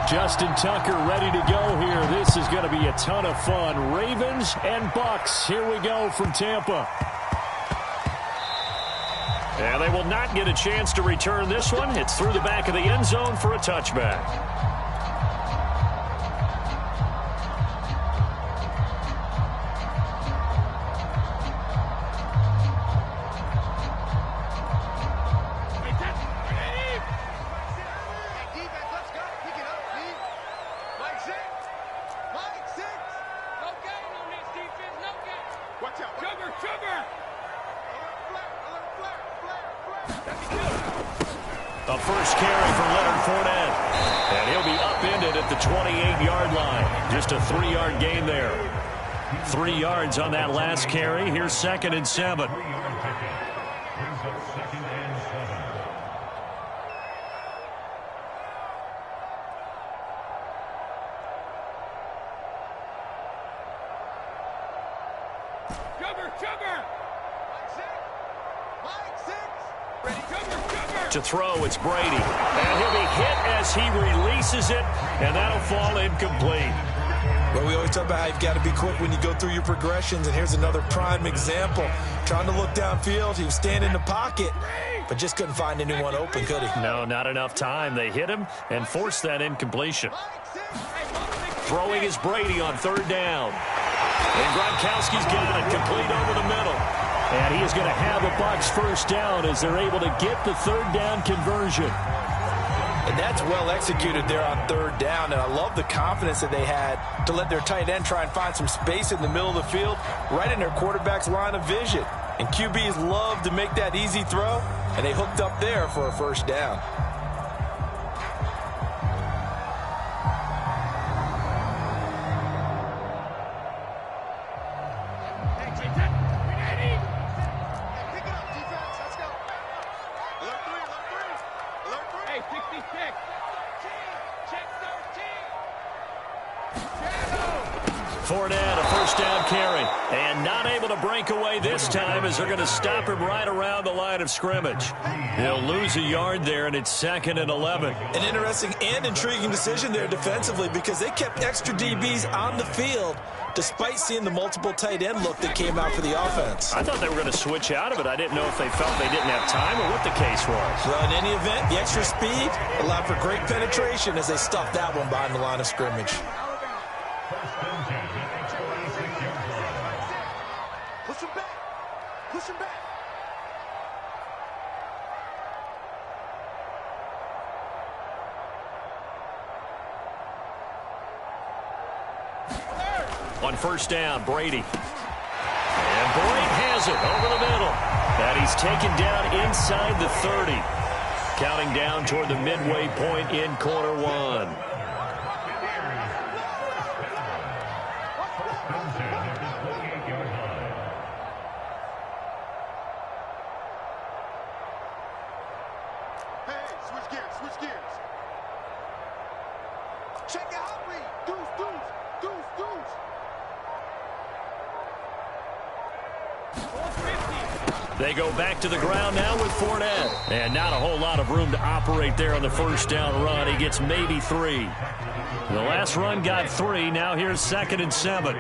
Justin Tucker ready to go here. This is going to be a ton of fun. Ravens and Bucks. Here we go from Tampa. And they will not get a chance to return this one. It's through the back of the end zone for a touchback. A first carry for Leonard Fournette. And he'll be upended at the 28-yard line. Just a 3-yard gain there. 3 yards on that last carry. Here's 2nd and 7. To throw, it's Brady. And he'll be hit as he releases it, and that'll fall incomplete. Well, we always talk about how you've got to be quick when you go through your progressions, and here's another prime example. Trying to look downfield, he was standing in the pocket, but just couldn't find anyone open, could he? No, not enough time. They hit him and forced that incompletion. Throwing is Brady on 3rd down. And Gronkowski's got it complete over the middle. And he is going to have a Bucs first down as they're able to get the 3rd down conversion. And that's well executed there on 3rd down. And I love the confidence that they had to let their tight end try and find some space in the middle of the field, right in their quarterback's line of vision. And QBs love to make that easy throw, and they hooked up there for a first down. Fournette, a first down carry, and not able to break away this time as they're going to stop him right around the line of scrimmage. He'll lose a yard there, and it's 2nd and 11. An interesting and intriguing decision there defensively because they kept extra DBs on the field despite seeing the multiple tight end look that came out for the offense. I thought they were going to switch out of it. I didn't know if they felt they didn't have time or what the case was. Well, in any event, the extra speed allowed for great penetration as they stuffed that one behind the line of scrimmage. Push him back. Push him back. On first down, Brady. And Boyd has it over the middle. And he's taken down inside the 30. Counting down toward the midway point in quarter 1. They go back to the ground now with Fournette. And not a whole lot of room to operate there on the first down run. He gets maybe 3. The last run got 3. Now here's 2nd and 7.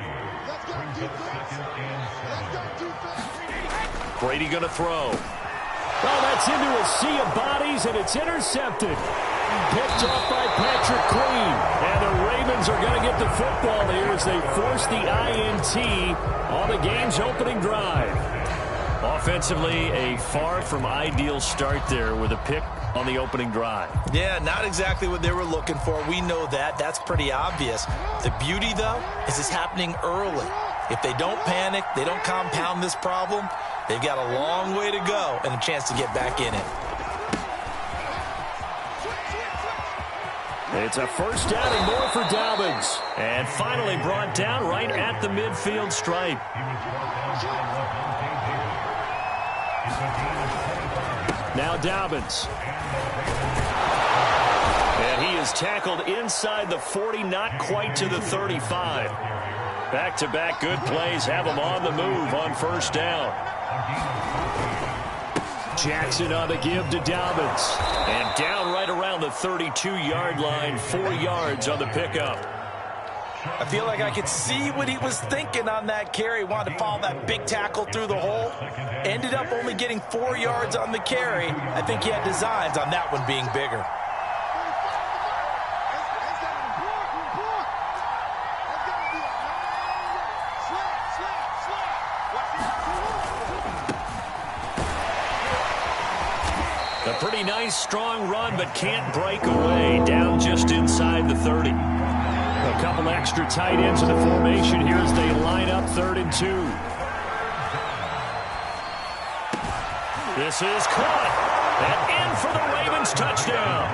Brady going to throw. Oh, that's into a sea of bodies, and it's intercepted. Picked off by Patrick Queen. And the Ravens are going to get the football here as they force the INT on the game's opening drive. Offensively, a far from ideal start there with a pick on the opening drive. Yeah, not exactly what they were looking for. We know that. That's pretty obvious. The beauty, though, is it's happening early. If they don't panic, they don't compound this problem, they've got a long way to go and a chance to get back in it. It's a first down and more for Dobbins. And finally brought down right at the midfield stripe. Now Dobbins. And he is tackled inside the 40, not quite to the 35. Back-to-back good plays have him on the move on first down. Jackson on the give to Dobbins. And down right around the 32-yard line, 4 yards on the pickup. I feel like I could see what he was thinking on that carry. Wanted to follow that big tackle through the hole. Ended up only getting 4 yards on the carry. I think he had designs on that one being bigger. A pretty nice, strong run, but can't break away. Down just inside the 30. A couple extra tight ends in the formation here as they line up 3rd and 2. This is caught. And in for the Ravens touchdown.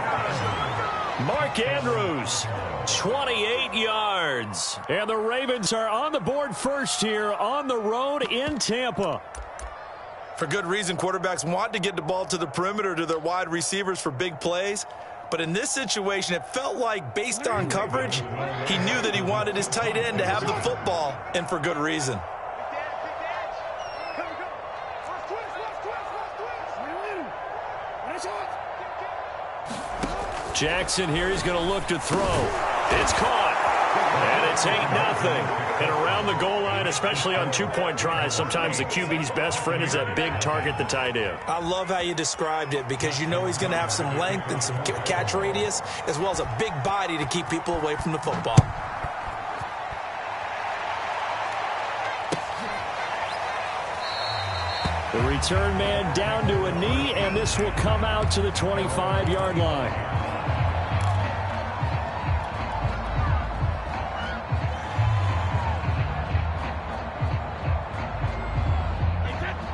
Mark Andrews, 28 yards. And the Ravens are on the board first here on the road in Tampa. For good reason, quarterbacks want to get the ball to the perimeter to their wide receivers for big plays. But in this situation, it felt like, based on coverage, he knew that he wanted his tight end to have the football, and for good reason. Jackson here, he's going to look to throw. It's caught. And it's 8-0. And around the goal line, especially on two-point tries, sometimes the QB's best friend is that big target, the tight end. I love how you described it because you know he's going to have some length and some catch radius as well as a big body to keep people away from the football. The return man down to a knee, and this will come out to the 25-yard line.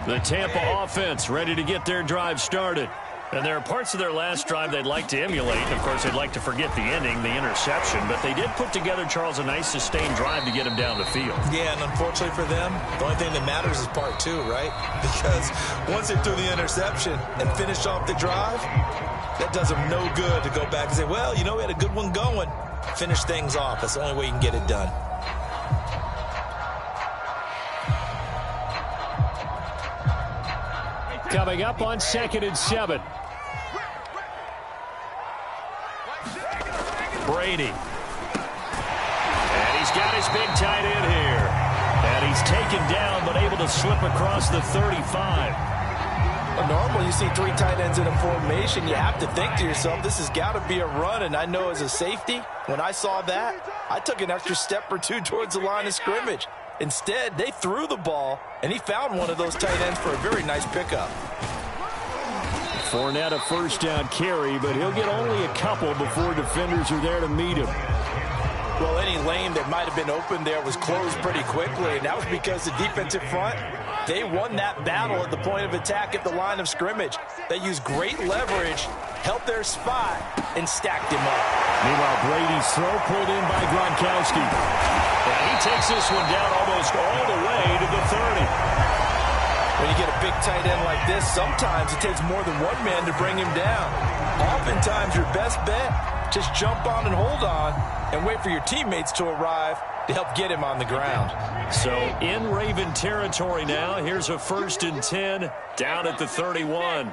The Tampa offense ready to get their drive started. And there are parts of their last drive they'd like to emulate. Of course, they'd like to forget the ending, the interception. But they did put together, Charles, a nice sustained drive to get him down the field. Yeah, and unfortunately for them, the only thing that matters is part 2, right? Because once they threw the interception and finished off the drive, that does them no good to go back and say, well, you know, we had a good one going. Finish things off. That's the only way you can get it done. Coming up on 2nd and 7. Brady. And he's got his big tight end here. And he's taken down but able to slip across the 35. Well, normally you see 3 tight ends in a formation. You have to think to yourself, this has got to be a run. And I know as a safety, when I saw that, I took an extra step or 2 towards the line of scrimmage. Instead, they threw the ball, and he found one of those tight ends for a very nice pickup. Fournette a first down carry, but he'll get only a couple before defenders are there to meet him. Well, any lane that might have been open there was closed pretty quickly, and that was because the defensive front, they won that battle at the point of attack at the line of scrimmage. They used great leverage, held their spot, and stacked him up. Meanwhile, Brady's throw pulled in by Gronkowski. And he takes this one down almost all the way to the 30. When you get a big tight end like this, sometimes it takes more than one man to bring him down. Oftentimes, your best bet, just jump on and hold on and wait for your teammates to arrive to help get him on the ground. So in Raven territory now, here's a 1st and 10 down at the 31.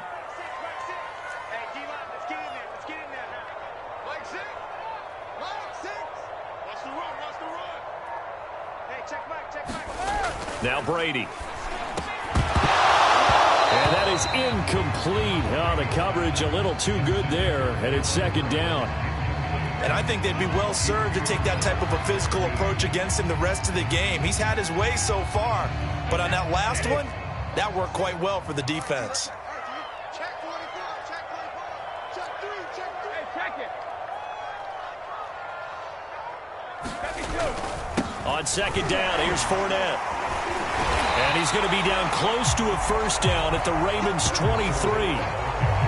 Now Brady. And that is incomplete. Oh, the coverage a little too good there, and it's 2nd down. And I think they'd be well served to take that type of a physical approach against him the rest of the game. He's had his way so far, but on that last one, that worked quite well for the defense. On 2nd down, here's Fournette. And he's going to be down close to a 1st down at the Ravens' 23.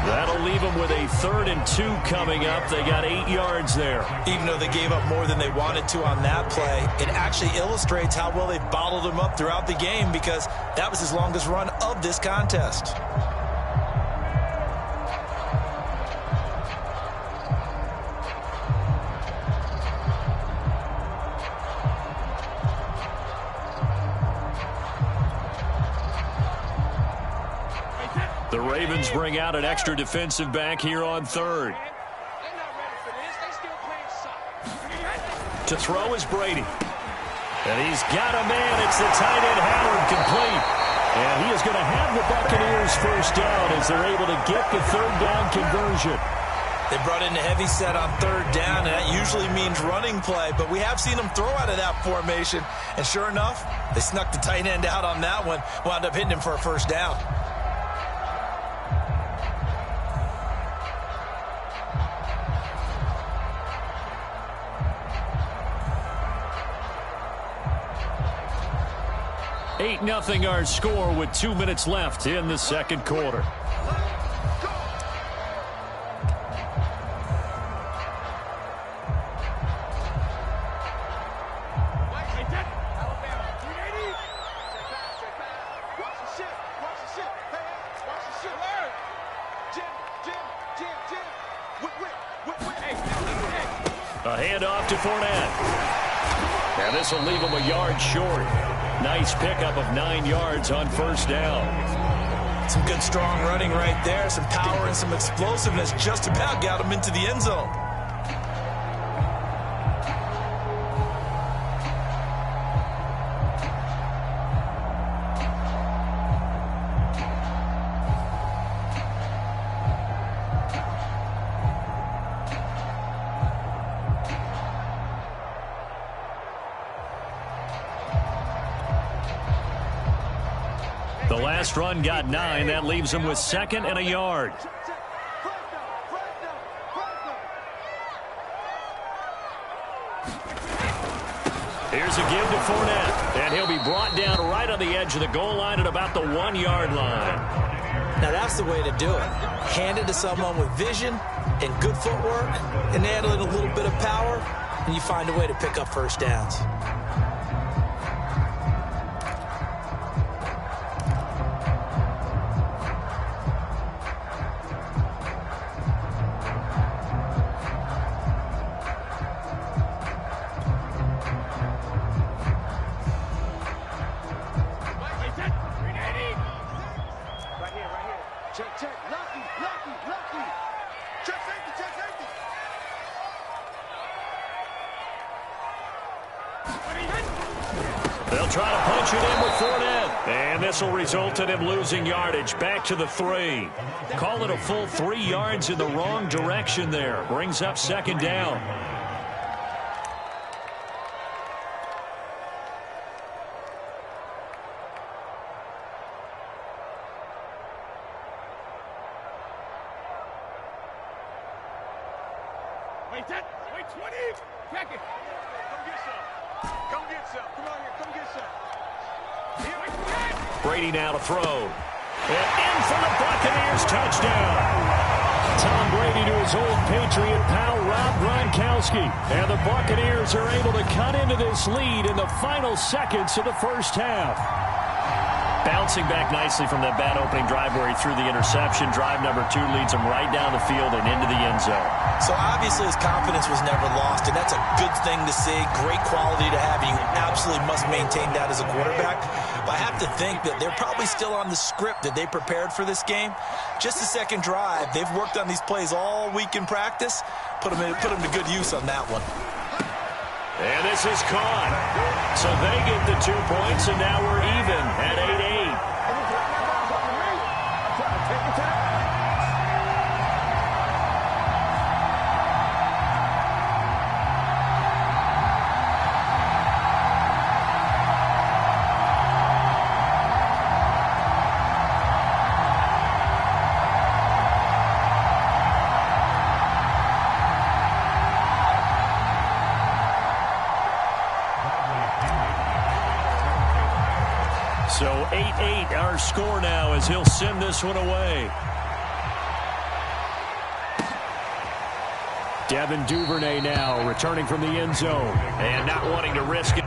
That'll leave them with a 3rd and 2 coming up. They got 8 yards there. Even though they gave up more than they wanted to on that play, it actually illustrates how well they've bottled him up throughout the game because that was his longest run of this contest. The Ravens bring out an extra defensive back here on third. To throw is Brady. And he's got a man. It's the tight end, Howard, complete. And he is going to have the Buccaneers first down as they're able to get the third down conversion. They brought in a heavy set on third down, and that usually means running play. But we have seen them throw out of that formation. And sure enough, they snuck the tight end out on that one. Wound up hitting him for a first down. Eight 0 our score with 2 minutes left in the second quarter. A handoff to Fournette. And this will leave him a yard short. Nice pickup of 9 yards on first down. Some good, strong running right there. Some power and some explosiveness. Just about got him into the end zone. The last run got 9. That leaves him with 2nd and a yard. Here's a give to Fournette. And he'll be brought down right on the edge of the goal line at about the 1 yard line. Now that's the way to do it. Hand it to someone with vision and good footwork, and add in a little bit of power, and you find a way to pick up first downs. They'll try to punch it in with Fournette. And this will result in him losing yardage back to the 3. Call it a full 3 yards in the wrong direction there. Brings up 2nd down. Wait 20. Check it. Come get some. Come on here. Come get some. Brady now to throw. And in for the Buccaneers touchdown. Tom Brady to his old Patriot pal, Rob Gronkowski. And the Buccaneers are able to cut into this lead in the final seconds of the first half. Bouncing back nicely from that bad opening drive where he threw the interception. Drive number 2 leads him right down the field and into the end zone. So obviously his confidence was never lost, and that's a good thing to see. Great quality to have. You absolutely must maintain that as a quarterback. But I have to think that they're probably still on the script that they prepared for this game. Just the second drive. They've worked on these plays all week in practice. Put them to good use on that one. And this is caught. So they get the 2 points, and now we're even at 8-8. So 8-8 our score now as he'll send this one away. Devin Duvernay now returning from the end zone and not wanting to risk it.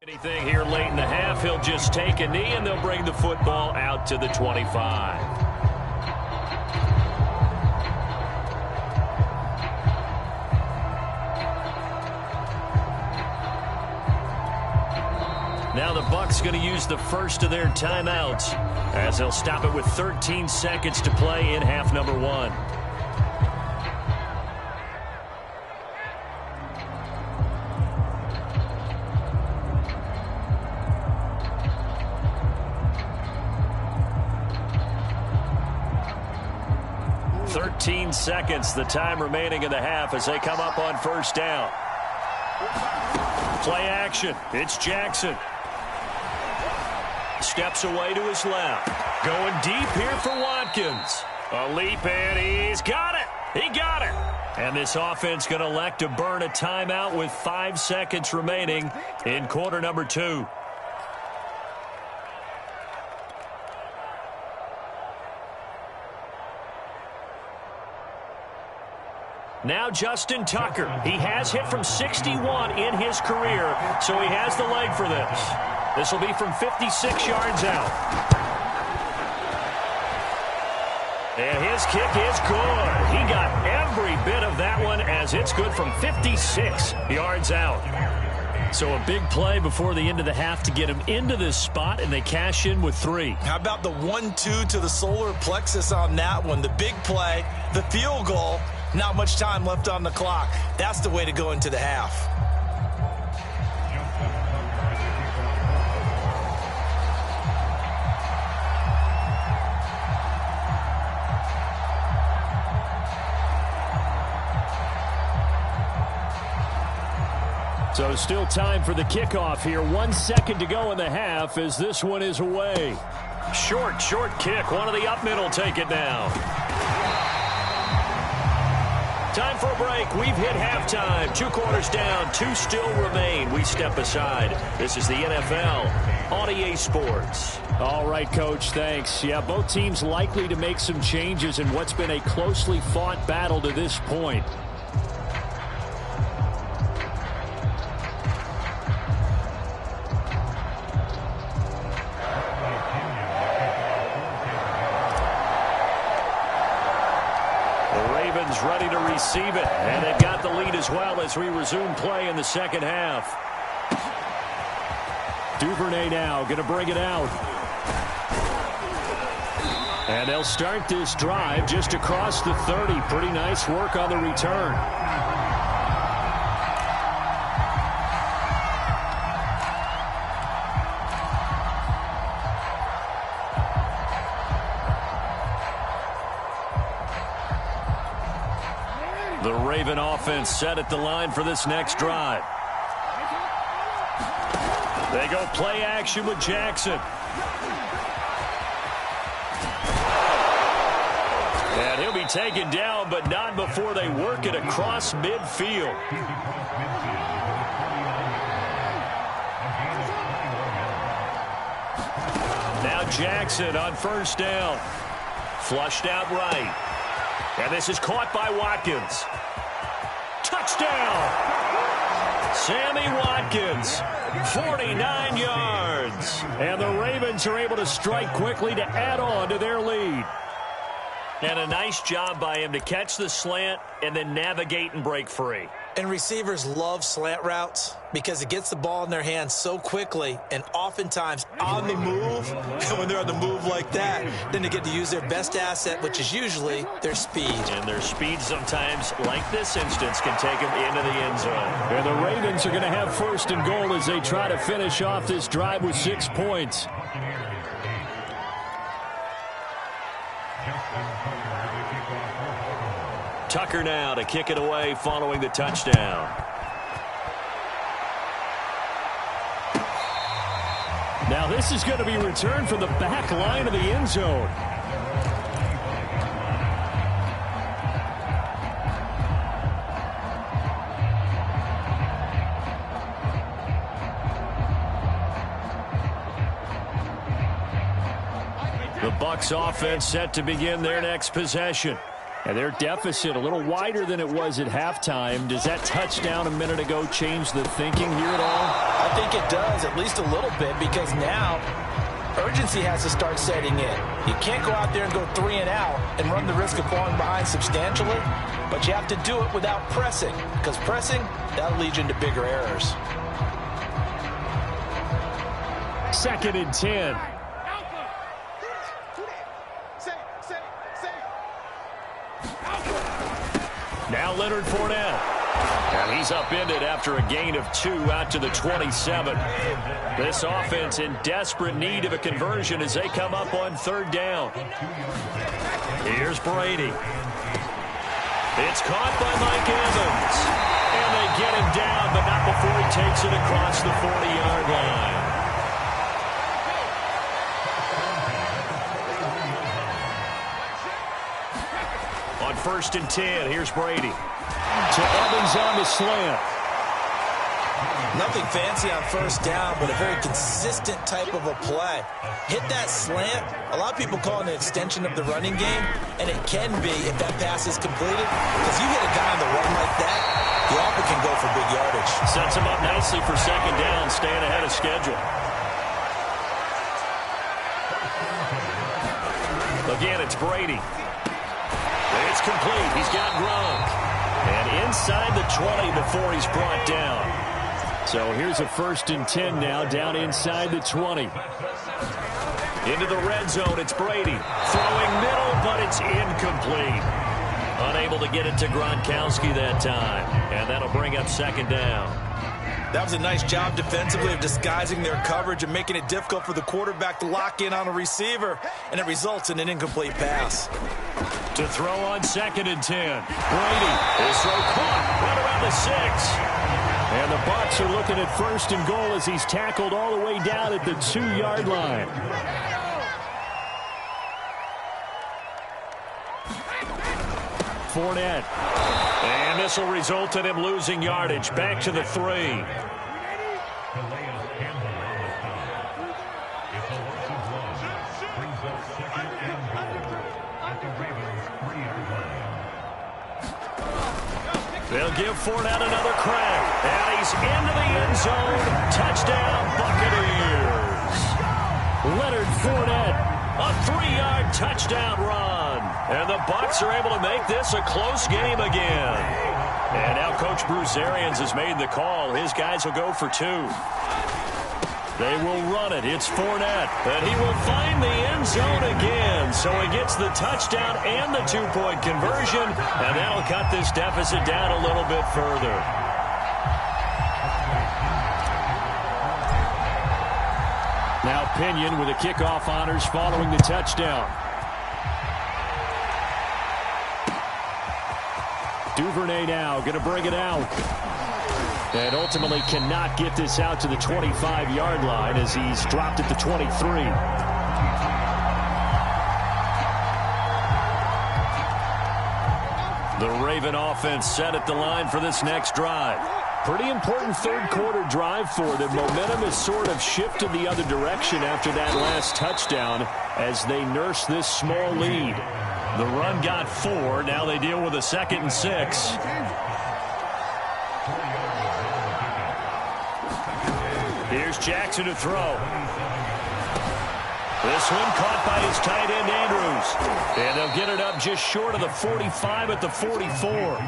Anything here late in the half, he'll just take a knee and they'll bring the football out to the 25. Now the Bucs going to use the first of their timeouts as they'll stop it with 13 seconds to play in half number 1. Seconds, the time remaining in the half as they come up on first down. Play action. It's Jackson. Steps away to his left. Going deep here for Watkins. A leap, and he's got it. He got it. And this offense going to elect to burn a timeout with 5 seconds remaining in quarter number 2. Now Justin Tucker. He has hit from 61 in his career, so he has the leg for this. This will be from 56 yards out. And his kick is good. He got every bit of that one as it's good from 56 yards out. So a big play before the end of the half to get him into this spot, and they cash in with 3. How about the 1-2 to the solar plexus on that one? The big play, the field goal. Not much time left on the clock. That's the way to go into the half. So still time for the kickoff here. 1 second to go in the half as this one is away. Short kick. One of the up middle take it now. Time for a break. We've hit halftime. 2 quarters down. 2 still remain. We step aside. This is the NFL on EA Sports. All right, Coach. Thanks. Yeah, both teams likely to make some changes in what's been a closely fought battle to this point. Ready to receive it, and they've got the lead as well as we resume play in the second half. Duvernay now going to bring it out. And they'll start this drive just across the 30. Pretty nice work on the return. The Raven offense set at the line for this next drive. They go play action with Jackson. And he'll be taken down, but not before they work it across midfield. Now Jackson on first down. Flushed out right. And this is caught by Watkins. Touchdown! Sammy Watkins, 49 yards. And the Ravens are able to strike quickly to add on to their lead. And a nice job by him to catch the slant and then navigate and break free. And receivers love slant routes because it gets the ball in their hands so quickly and oftentimes on the move. And when they're on the move like that, then they get to use their best asset, which is usually their speed. And their speed sometimes, like this instance, can take them into the end zone. And the Ravens are going to have first and goal as they try to finish off this drive with 6 points. Tucker now to kick it away following the touchdown. Now this is going to be returned from the back line of the end zone. The Bucs offense set to begin their next possession. And their deficit a little wider than it was at halftime. Does that touchdown a minute ago change the thinking here at all? I think it does, at least a little bit, because now urgency has to start setting in. You can't go out there and go 3 and out and run the risk of falling behind substantially, but you have to do it without pressing, because pressing, that'll lead you into bigger errors. 2nd and 10. Now Leonard Fournette. And he's upended after a gain of 2 out to the 27. This offense in desperate need of a conversion as they come up on 3rd down. Here's Brady. It's caught by Mike Evans. And they get him down, but not before he takes it across the 40-yard line. On 1st and 10, here's Brady. To Evans on the slant. Nothing fancy on 1st down, but a very consistent type of a play. Hit that slant. A lot of people call it an extension of the running game, and it can be if that pass is completed. Because you hit a guy on the run like that, he often can go for big yardage. Sets him up nicely for 2nd down, staying ahead of schedule. Again, it's Brady. It's complete. He's got Gronk. And inside the 20 before he's brought down. So here's a 1st and 10 now, down inside the 20. Into the red zone, it's Brady. Throwing middle, but it's incomplete. Unable to get it to Gronkowski that time. And that'll bring up 2nd down. That was a nice job defensively of disguising their coverage and making it difficult for the quarterback to lock in on a receiver, and it results in an incomplete pass. To throw on 2nd and 10. Brady, his throw caught right around the 6. And the Bucs are looking at 1st and goal as he's tackled all the way down at the 2-yard line. Fournette. And this will result in him losing yardage. Back to the 3. They'll give Fournette another crack. And he's into the end zone. Touchdown, Buccaneers. Leonard Fournette, a 3-yard touchdown run. And the Bucs are able to make this a close game again. And now Coach Bruce Arians has made the call. His guys will go for 2. They will run it. It's Fournette. And he will find the end zone again. So he gets the touchdown and the 2-point conversion. And that'll cut this deficit down a little bit further. Now Pinion with the kickoff honors following the touchdown. Duvernay now going to bring it out. And ultimately cannot get this out to the 25-yard line as he's dropped at the 23. The Raven offense set at the line for this next drive. Pretty important 3rd quarter drive for them. Momentum has sort of shifted the other direction after that last touchdown as they nurse this small lead. The run got 4. Now they deal with a 2nd and 6. Here's Jackson to throw. This one caught by his tight end, Andrews. And they'll get it up just short of the 45 at the 44.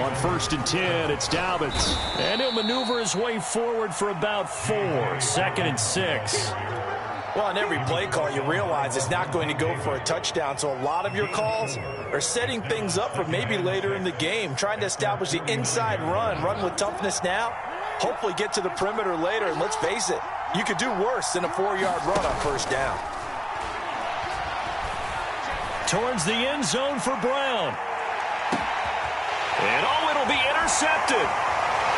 On 1st and 10, it's Dobbins. And he'll maneuver his way forward for about 4. 2nd and 6. Well, on every play call, you realize it's not going to go for a touchdown. So a lot of your calls are setting things up for maybe later in the game, trying to establish the inside run with toughness now, hopefully get to the perimeter later. And let's face it, you could do worse than a 4-yard run on 1st down. Towards the end zone for Brown. And it'll be intercepted.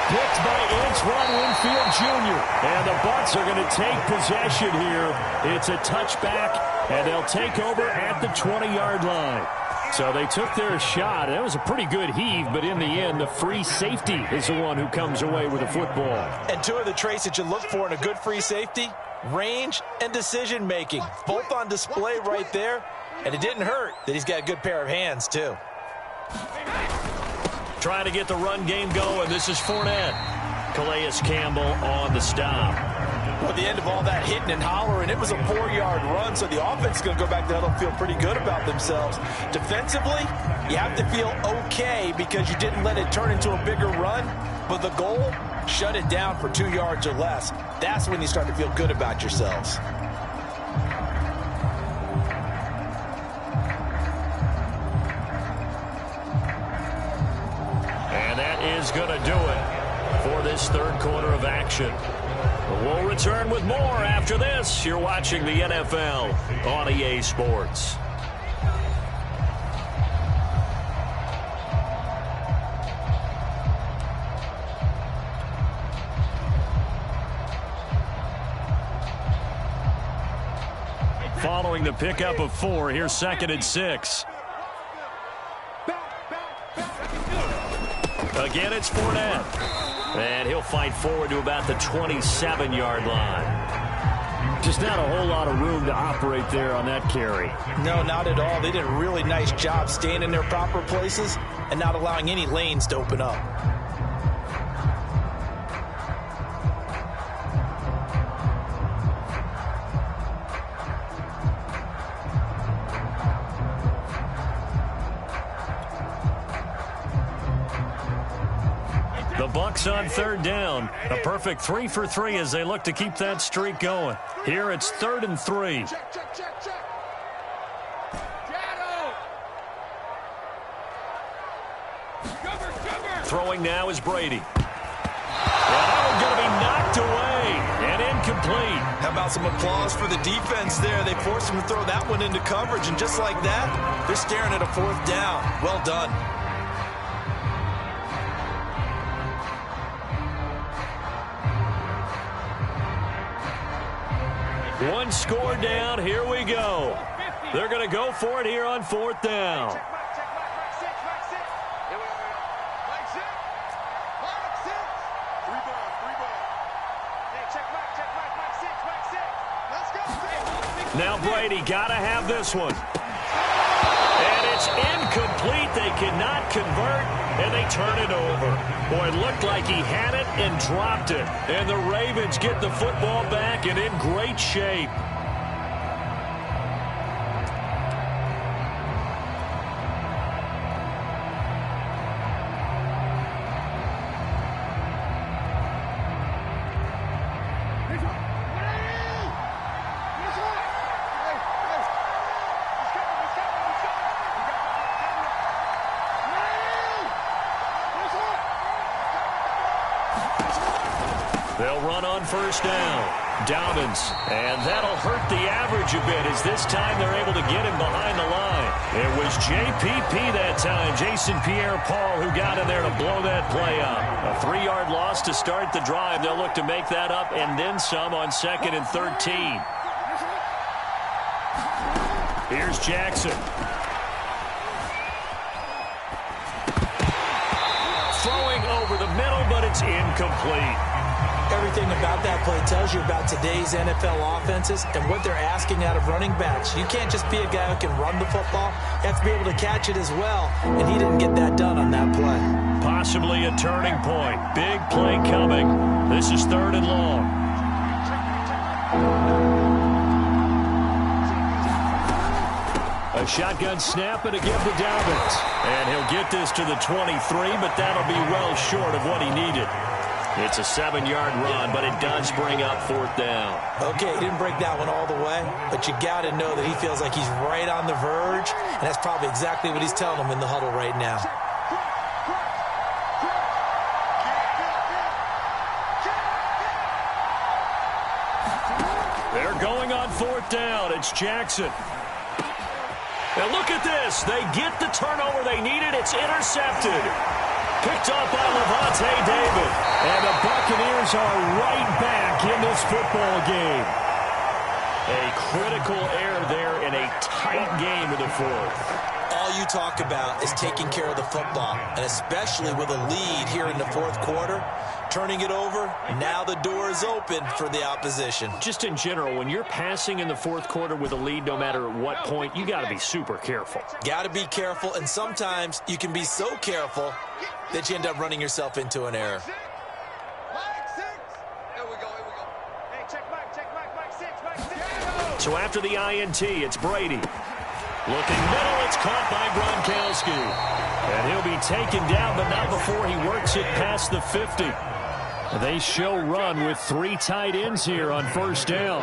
Picked by Antoine Winfield Jr. And the Bucs are going to take possession here. It's a touchback, and they'll take over at the 20-yard line. So they took their shot. That was a pretty good heave, but in the end, the free safety is the one who comes away with the football. And 2 of the traits that you look for in a good free safety, range, and decision-making, both on display right there. And it didn't hurt that he's got a good pair of hands, too. Trying to get the run game going. This is Fournette. Calais Campbell on the stop. Well, at the end of all that hitting and hollering, it was a 4-yard run, so the offense is going to go back to huddle and feel pretty good about themselves. Defensively, you have to feel okay because you didn't let it turn into a bigger run, but the goal, shut it down for 2 yards or less. That's when you start to feel good about yourselves. And that is going to do it for this third quarter of action. We'll return with more after this. You're watching the NFL on EA Sports. Following the pickup of 4, here's 2nd and 6. Again, it's Fournette. And he'll fight forward to about the 27-yard line. Just not a whole lot of room to operate there on that carry. No, not at all. They did a really nice job staying in their proper places and not allowing any lanes to open up. The Bucs on 3rd down. A perfect 3 for 3 as they look to keep that streak going. Here it's 3rd and 3. Check. Cover. Throwing now is Brady. And that one's going to be knocked away and incomplete. How about some applause for the defense there? They forced him to throw that one into coverage, and just like that, they're staring at a 4th down. Well done. One score down. Here we go. They're going to go for it here on 4th down. Check back, 6. Here we go. Like 6. Three ball. Hey, check back, 6. Let's go. Now Brady got to have this one. And it's incomplete. They cannot convert, and they turn it over. Boy, it looked like he had it and dropped it. And the Ravens get the football back and in great shape. They'll run on 1st down. Dobbins, and that'll hurt the average a bit as this time they're able to get him behind the line. It was JPP that time, Jason Pierre-Paul, who got in there to blow that play up. A 3-yard loss to start the drive. They'll look to make that up and then some on 2nd and 13. Here's Jackson. Throwing over the middle, but it's incomplete. Everything about that play tells you about today's NFL offenses and what they're asking out of running backs. You can't just be a guy who can run the football. You have to be able to catch it as well, and he didn't get that done on that play. Possibly a turning point. Big play coming. This is 3rd and long. A shotgun snap and a give to Dobbins. And he'll get this to the 23, but that'll be well short of what he needed. It's a 7-yard run, but it does bring up 4th down. Okay, he didn't break that one all the way, but you got to know that he feels like he's right on the verge, and that's probably exactly what he's telling them in the huddle right now. They're going on 4th down. It's Jackson. Now look at this. They get the turnover they needed. It's intercepted. Picked up by Levante David. And the Buccaneers are right back in this football game. A critical error there in a tight game in the 4th. All you talk about is taking care of the football, and especially with a lead here in the fourth quarter, turning it over, now the door is open for the opposition. Just in general, when you're passing in the fourth quarter with a lead, no matter at what point, you got to be super careful. Got to be careful, and sometimes you can be so careful that you end up running yourself into an error. So after the INT, it's Brady. Looking middle, it's caught by Gronkowski. And he'll be taken down, but not before he works it past the 50. They show run with 3 tight ends here on first down.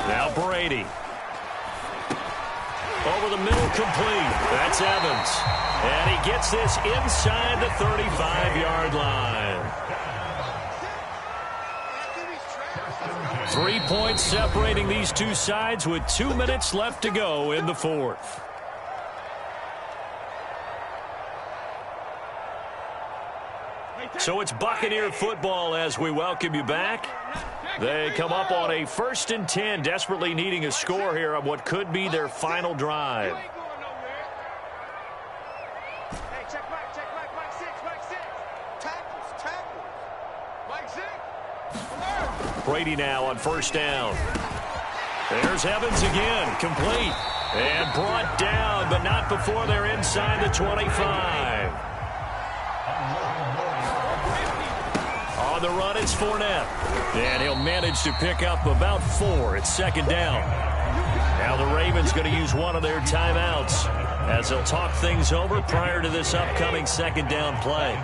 Now Brady. Over the middle, complete. That's Evans. And he gets this inside the 35-yard line. 3 points separating these two sides with 2 minutes left to go in the fourth. So it's Buccaneer football as we welcome you back. They come up on a 1st and 10, desperately needing a score here on what could be their final drive. Brady now on first down. There's Evans again, complete. And brought down, but not before they're inside the 25. On the run, it's Fournette. And he'll manage to pick up about 4 at 2nd down. Now the Ravens going to use one of their timeouts as they'll talk things over prior to this upcoming 2nd down play.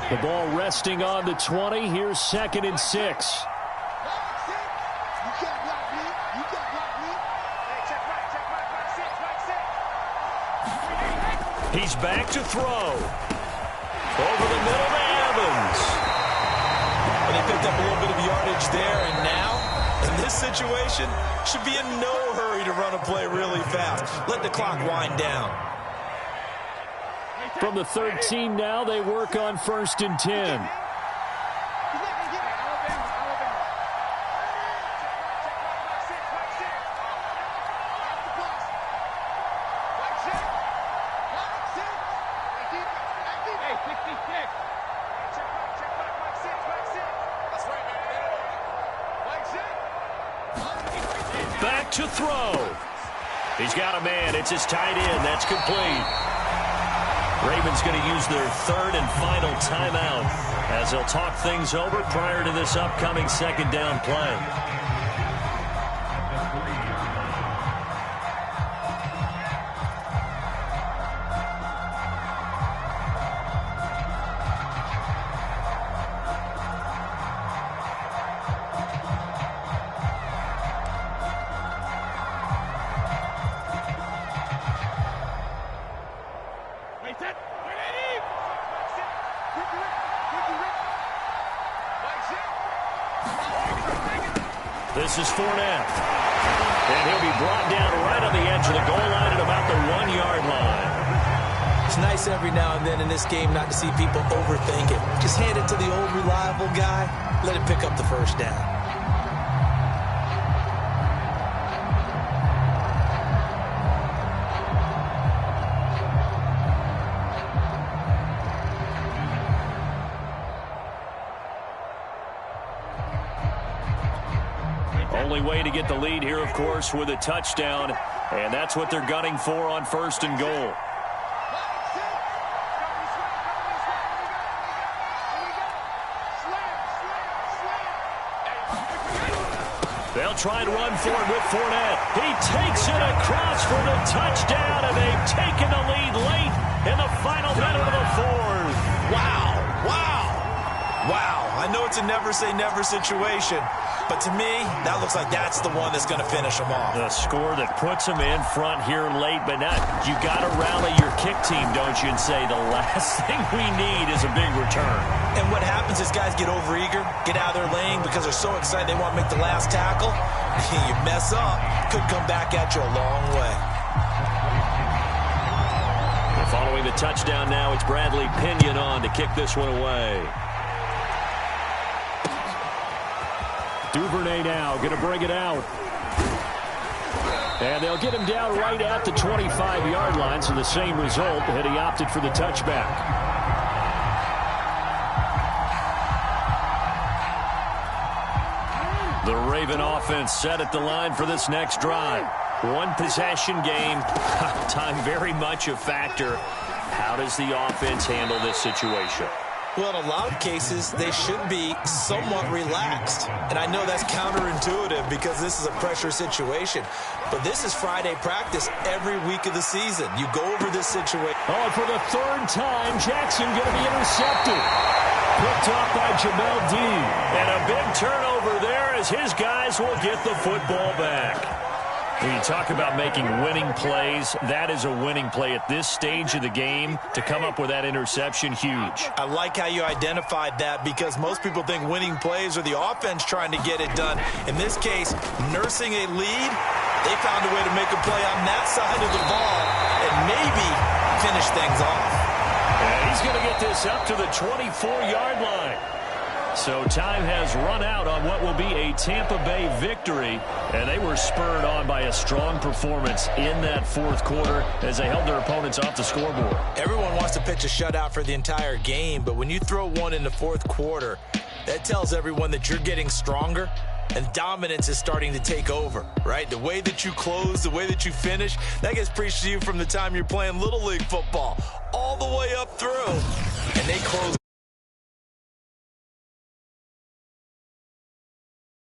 The ball resting on the 20. Here's 2nd and 6. He's back to throw. Over the middle to Evans. And he picked up a little bit of yardage there, and now, in this situation, should be in no hurry to run a play really fast. Let the clock wind down. From the 13 now, they work on 1st and 10. Back to throw. He's got a man. It's his tight end. That's complete. Ravens going to use their 3rd and final timeout as they'll talk things over prior to this upcoming 2nd down play. This is Fournette. And he'll be brought down right on the edge of the goal line at about the 1-yard line. It's nice every now and then in this game not to see people overthink it. Just hand it to the old reliable guy. Let it pick up the first down. Only way to get the lead here, of course, with a touchdown. And that's what they're gunning for on 1st and goal. They'll try and run for it with Fournette. He takes it across for the touchdown, and they've taken the lead late in the final minute of the fourth. Wow, wow, wow. I know it's a never-say-never situation, but to me, that looks like that's the one that's going to finish them off. The score that puts them in front here late, but not. You got to rally your kick team, don't you, and say the last thing we need is a big return. And what happens is guys get overeager, get out of their lane because they're so excited they want to make the last tackle. You mess up, could come back at you a long way. Following the touchdown now, it's Bradley Pinion on to kick this one away. Duvernay now going to bring it out. And they'll get him down right at the 25-yard line, so the same result, and he opted for the touchback. The Raven offense set at the line for this next drive. One possession game. Time very much a factor. How does the offense handle this situation? Well, in a lot of cases, they should be somewhat relaxed. And I know that's counterintuitive because this is a pressure situation. But this is Friday practice every week of the season. You go over this situation. Oh, and for the third time, Jackson going to be intercepted. Picked off by Jamel Dean. And a big turnover there as his guys will get the football back. When you talk about making winning plays, that is a winning play at this stage of the game. To come up with that interception, huge. I like how you identified that because most people think winning plays are the offense trying to get it done. In this case, nursing a lead, they found a way to make a play on that side of the ball and maybe finish things off. And he's going to get this up to the 24-yard line. So time has run out on what will be a Tampa Bay victory, and they were spurred on by a strong performance in that fourth quarter as they held their opponents off the scoreboard. Everyone wants to pitch a shutout for the entire game, but when you throw one in the fourth quarter, that tells everyone that you're getting stronger and dominance is starting to take over, right? The way that you close, the way that you finish, that gets preached to you from the time you're playing Little League football all the way up through, and they close.